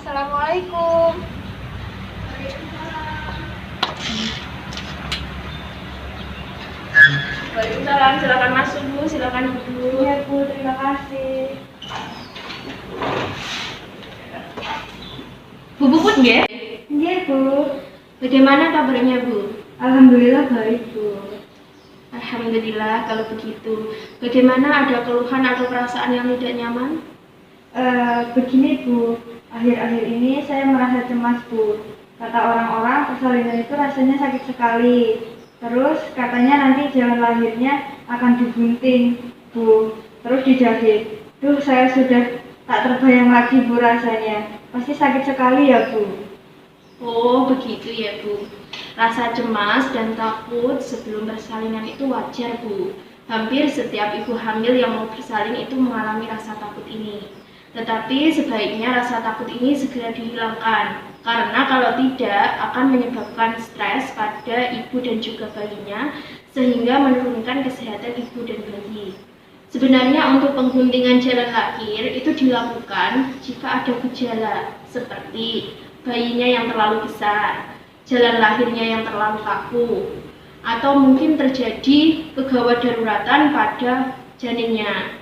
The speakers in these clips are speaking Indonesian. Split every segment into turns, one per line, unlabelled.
Assalamualaikum.
Waalaikumsalam, silakan masuk Bu, silakan duduk.
Iya Bu, terima kasih.
Bu Puput nggih?
Iya Bu,
Bagaimana kabarnya Bu?
alhamdulillah baik Bu.
Alhamdulillah kalau begitu. Bagaimana, ada keluhan atau perasaan yang tidak nyaman?
Begini Bu, akhir-akhir ini saya merasa cemas Bu. Kata orang-orang persalinan itu rasanya sakit sekali. Terus katanya nanti jalan lahirnya akan digunting Bu, terus dijahit. Duh, saya sudah tak terbayang lagi Bu rasanya. Pasti sakit sekali ya Bu.
Oh, begitu ya Bu. Rasa cemas dan takut sebelum persalinan itu wajar Bu. Hampir setiap ibu hamil yang mau bersalin itu mengalami rasa takut ini. Tetapi sebaiknya rasa takut ini segera dihilangkan. Karena kalau tidak akan menyebabkan stres pada ibu dan juga bayinya, sehingga menurunkan kesehatan ibu dan bayi. Sebenarnya untuk pengguntingan jalan lahir itu dilakukan jika ada gejala seperti bayinya yang terlalu besar, jalan lahirnya yang terlalu kaku, atau mungkin terjadi kegawat daruratan pada janinnya.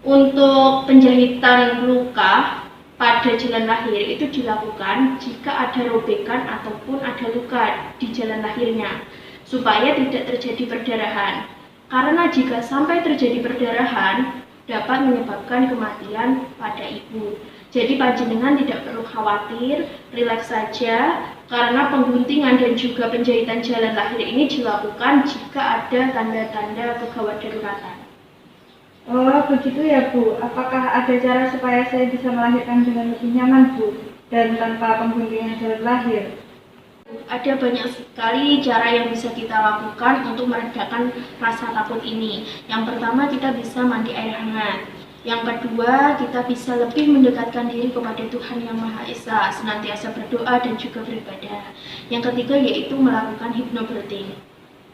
Untuk penjahitan luka pada jalan lahir itu dilakukan jika ada robekan ataupun ada luka di jalan lahirnya, supaya tidak terjadi perdarahan. Karena jika sampai terjadi perdarahan, dapat menyebabkan kematian pada ibu. Jadi panjenengan tidak perlu khawatir, rileks saja, karena pengguntingan dan juga penjahitan jalan lahir ini dilakukan jika ada tanda-tanda kegawat daruratan.
Oh, begitu ya Bu. Apakah ada cara supaya saya bisa melahirkan dengan lebih nyaman Bu dan tanpa pengguntingan jalan lahir?
Ada banyak sekali cara yang bisa kita lakukan untuk meredakan rasa takut ini. Yang pertama, kita bisa mandi air hangat. Yang kedua, kita bisa lebih mendekatkan diri kepada Tuhan Yang Maha Esa, senantiasa berdoa dan juga beribadah. Yang ketiga yaitu melakukan hypnobirthing.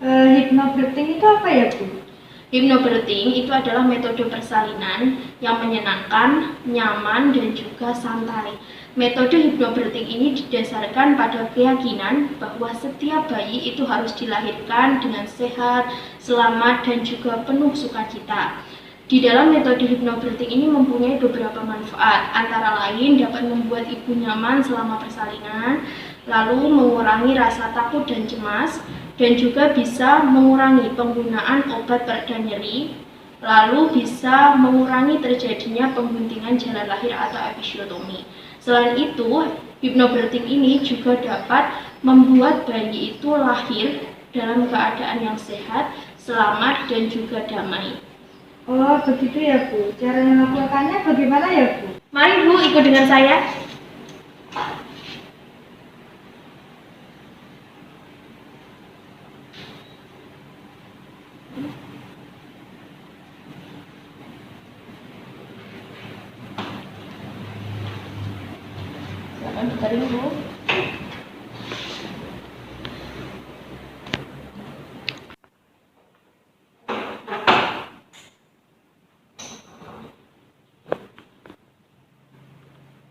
Hypnobirthing itu apa ya Bu?
Hypnobirthing itu adalah metode persalinan yang menyenangkan, nyaman, dan juga santai. Metode hypnobirthing ini didasarkan pada keyakinan bahwa setiap bayi itu harus dilahirkan dengan sehat, selamat, dan juga penuh sukacita. Di dalam metode hypnobirthing ini mempunyai beberapa manfaat, antara lain dapat membuat ibu nyaman selama persalinan, lalu mengurangi rasa takut dan cemas, dan juga bisa mengurangi penggunaan obat pereda nyeri, lalu bisa mengurangi terjadinya pengguntingan jalan lahir atau episiotomi. Selain itu, hypnobirthing ini juga dapat membuat bayi itu lahir dalam keadaan yang sehat, selamat, dan juga damai.
Oh, begitu ya Bu. Cara melakukannya bagaimana ya Bu?
Mari Bu, ikut dengan saya. Silakan ditarik Bu.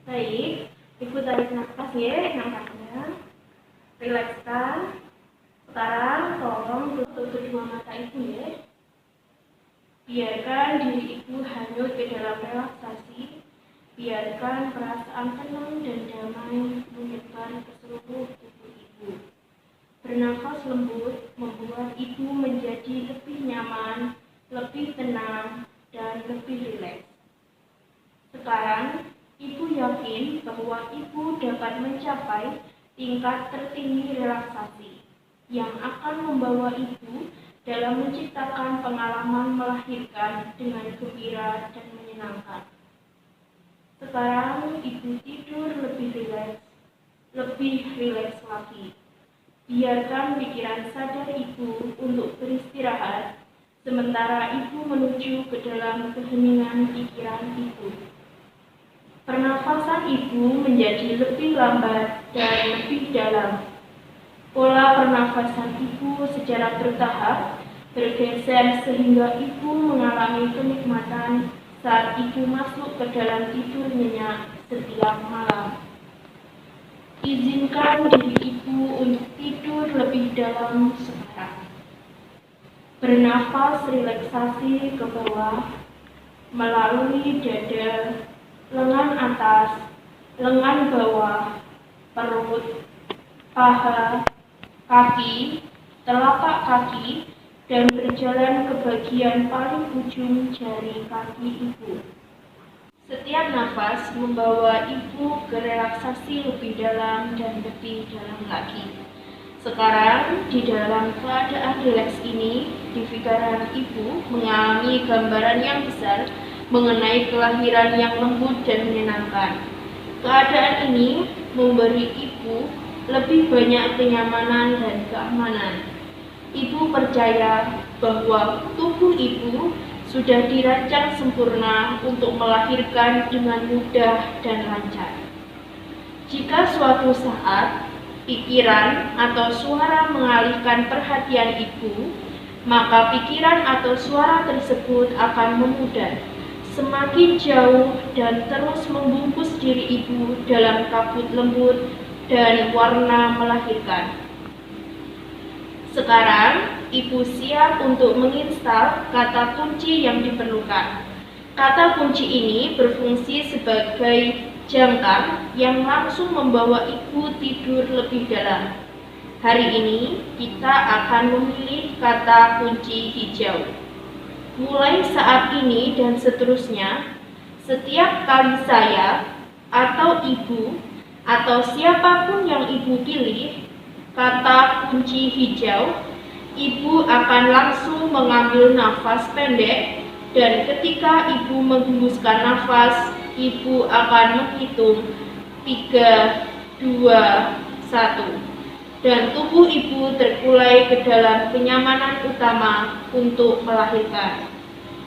Baik, Ibu tarik nafas ya, nafasnya. Rilekskan. Sekarang tolong tutup kedua mata Ibu ya. Biarkan diri Ibu hanyut ke dalam relaksasi. Biarkan perasaan tenang dan damai menyebar ke seluruh tubuh Ibu. Bernafas lembut membuat Ibu menjadi lebih nyaman, lebih tenang, dan lebih rileks. Sekarang, Ibu yakin bahwa Ibu dapat mencapai tingkat tertinggi relaksasi yang akan membawa Ibu dalam menciptakan pengalaman melahirkan dengan gembira dan menyenangkan. Sekarang Ibu tidur lebih rileks lagi. Biarkan pikiran sadar Ibu untuk beristirahat, sementara Ibu menuju ke dalam keheningan pikiran Ibu. Pernafasan Ibu menjadi lebih lambat dan lebih dalam. Pola pernafasan Ibu secara bertahap bergeser sehingga Ibu mengalami kenikmatan saat Ibu masuk ke dalam tidur nyenyak setiap malam. Izinkan diri ibu untuk tidur lebih dalam sekarang. Bernafas relaksasi ke bawah melalui dada, lengan atas, lengan bawah, perut, paha, kaki, telapak kaki, dan berjalan ke bagian paling ujung jari kaki ibu. Setiap nafas membawa ibu ke relaksasi lebih dalam dan lebih dalam lagi. Sekarang, di dalam keadaan rileks ini, di pikiran ibu mengalami gambaran yang besar mengenai kelahiran yang lembut dan menyenangkan. Keadaan ini memberi ibu lebih banyak kenyamanan dan keamanan. Ibu percaya bahwa tubuh ibu sudah dirancang sempurna untuk melahirkan dengan mudah dan lancar. Jika suatu saat pikiran atau suara mengalihkan perhatian ibu, maka pikiran atau suara tersebut akan memudar semakin jauh dan terus membungkus diri ibu dalam kabut lembut dan warna melahirkan. Sekarang, ibu siap untuk menginstal kata kunci yang diperlukan. Kata kunci ini berfungsi sebagai jangkar yang langsung membawa ibu tidur lebih dalam. Hari ini, kita akan memilih kata kunci hijau. Mulai saat ini dan seterusnya, setiap kali saya atau ibu atau siapapun yang ibu pilih kata kunci hijau, ibu akan langsung mengambil nafas pendek, dan ketika ibu menghembuskan nafas, ibu akan menghitung 3, 2, 1, dan tubuh ibu terkulai ke dalam kenyamanan utama untuk melahirkan.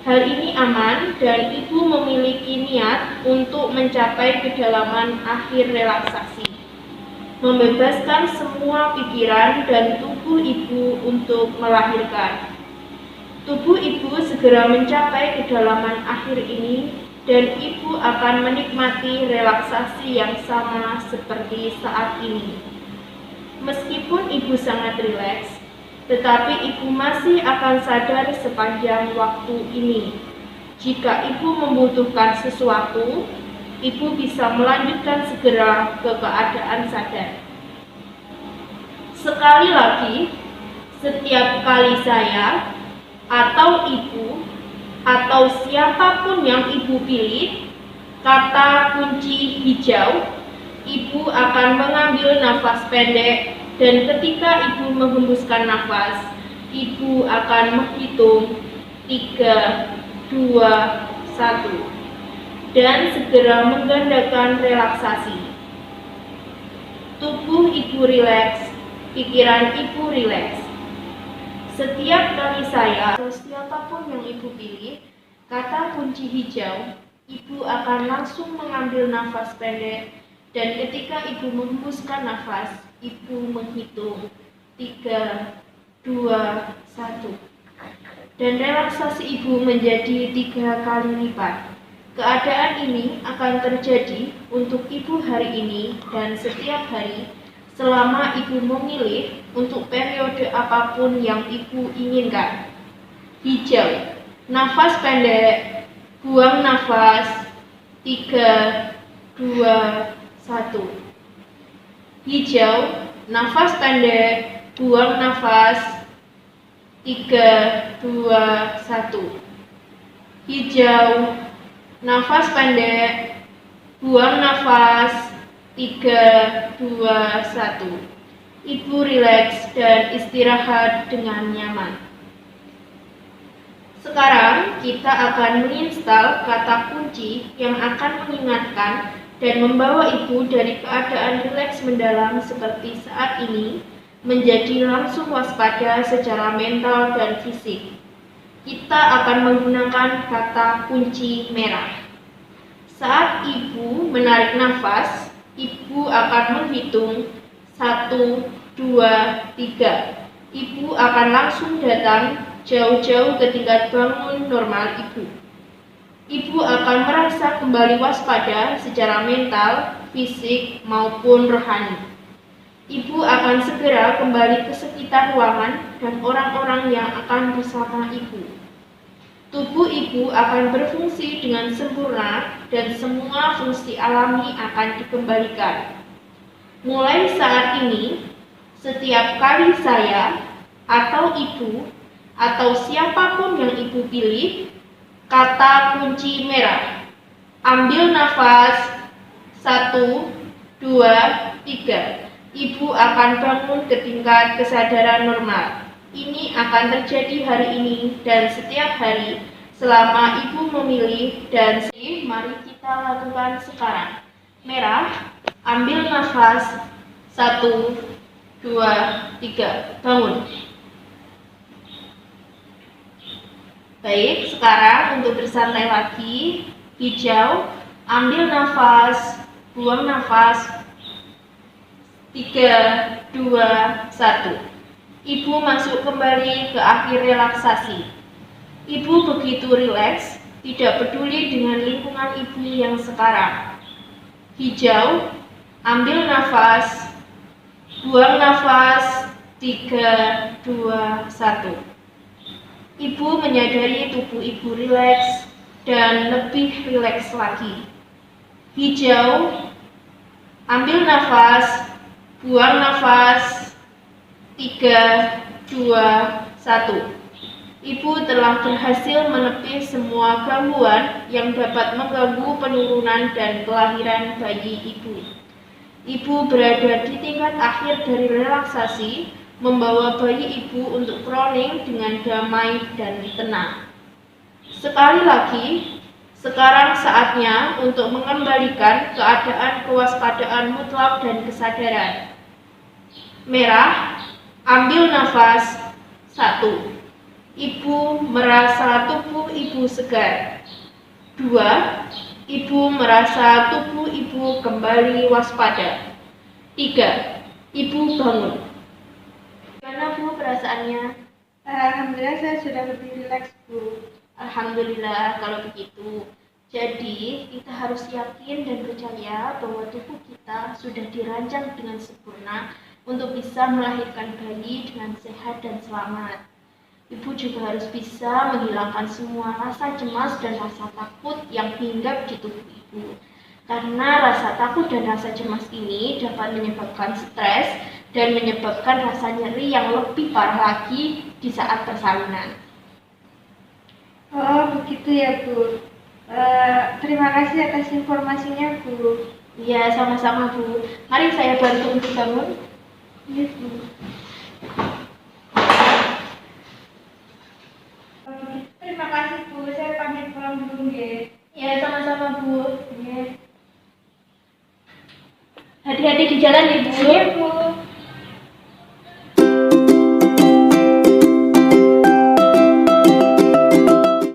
Hal ini aman dan ibu memiliki niat untuk mencapai kedalaman akhir relaksasi, membebaskan semua pikiran dan tubuh ibu untuk melahirkan. Tubuh ibu segera mencapai kedalaman akhir ini dan ibu akan menikmati relaksasi yang sama seperti saat ini. Meskipun ibu sangat rileks, tetapi ibu masih akan sadar sepanjang waktu ini. Jika ibu membutuhkan sesuatu, ibu bisa melanjutkan segera ke keadaan sadar. Sekali lagi, setiap kali saya atau ibu atau siapapun yang ibu pilih kata kunci hijau, ibu akan mengambil nafas pendek, dan ketika ibu menghembuskan nafas, ibu akan menghitung 3, 2, 1. Dan segera menggandakan relaksasi. Tubuh ibu rileks, pikiran ibu rileks. Setiap kali saya atau siapapun yang ibu pilih kata kunci hijau, ibu akan langsung mengambil nafas pendek, dan ketika ibu menghembuskan nafas, ibu menghitung 3, 2, 1. Dan relaksasi ibu menjadi 3 kali lipat. Keadaan ini akan terjadi untuk ibu hari ini dan setiap hari selama ibu memilih untuk periode apapun yang ibu inginkan. Hijau, nafas pendek, buang nafas, 3, 2, 1. Hijau, nafas pendek, buang nafas, 3, 2, 1. Hijau, nafas pendek, buang nafas, 3, 2, 1. Ibu rileks dan istirahat dengan nyaman. Sekarang kita akan menginstal kata kunci yang akan mengingatkan dan membawa ibu dari keadaan rileks mendalam seperti saat ini menjadi langsung waspada secara mental dan fisik. Kita akan menggunakan kata kunci merah. Saat ibu menarik nafas, ibu akan menghitung 1, 2, 3. Ibu akan langsung datang jauh-jauh ke tingkat bangun normal ibu. Ibu akan merasa kembali waspada secara mental, fisik, maupun rohani. Ibu akan segera kembali ke sekitar ruangan dan orang-orang yang akan bersama ibu. Tubuh ibu akan berfungsi dengan sempurna dan semua fungsi alami akan dikembalikan. Mulai saat ini, setiap kali saya atau ibu atau siapapun yang ibu pilih, kata kunci merah. Ambil nafas. 1, 2, 3. Ibu akan bangun ke tingkat kesadaran normal. Ini akan terjadi hari ini dan setiap hari selama ibu memilih dan mari kita lakukan sekarang. Merah. Ambil nafas. 1, 2, 3. Bangun. Baik, sekarang untuk bersantai lagi. Hijau, ambil nafas, buang nafas. 3, 2, 1. Ibu masuk kembali ke akhir relaksasi. Ibu begitu rileks, tidak peduli dengan lingkungan ibu yang sekarang. Hijau, ambil nafas, buang nafas. 3, 2, 1. Ibu menyadari tubuh ibu rileks dan lebih rileks lagi. Hijau, ambil nafas, buang nafas. 3, 2, 1. Ibu telah berhasil menepis semua gangguan yang dapat mengganggu penurunan dan kelahiran bayi ibu. Ibu berada di tingkat akhir dari relaksasi, membawa bayi ibu untuk crawling dengan damai dan tenang. Sekali lagi, sekarang saatnya untuk mengembalikan keadaan kewaspadaan mutlak dan kesadaran. Merah, ambil nafas. 1. Ibu merasa tubuh ibu segar. 2. Ibu merasa tubuh ibu kembali waspada. 3. Ibu bangun. Gimana Bu perasaannya?
Alhamdulillah saya sudah lebih rileks, Bu.
Alhamdulillah kalau begitu. Jadi kita harus yakin dan percaya bahwa tubuh kita sudah dirancang dengan sempurna untuk bisa melahirkan bayi dengan sehat dan selamat. Ibu juga harus bisa menghilangkan semua rasa cemas dan rasa takut yang hinggap di tubuh ibu. Karena rasa takut dan rasa cemas ini dapat menyebabkan stres dan menyebabkan rasa nyeri yang lebih parah lagi di saat persalinan.
Oh, begitu ya, Bu. Terima kasih atas informasinya, Bu.
Ya, sama-sama Bu. Mari saya bantu untuk bangun.
Iya, Bu. Terima kasih, Bu. Saya pamit pulang dulu, ya.
Ya, sama-sama Bu.
Ya.
Hati-hati di jalan ya Bu.
Iya, Bu.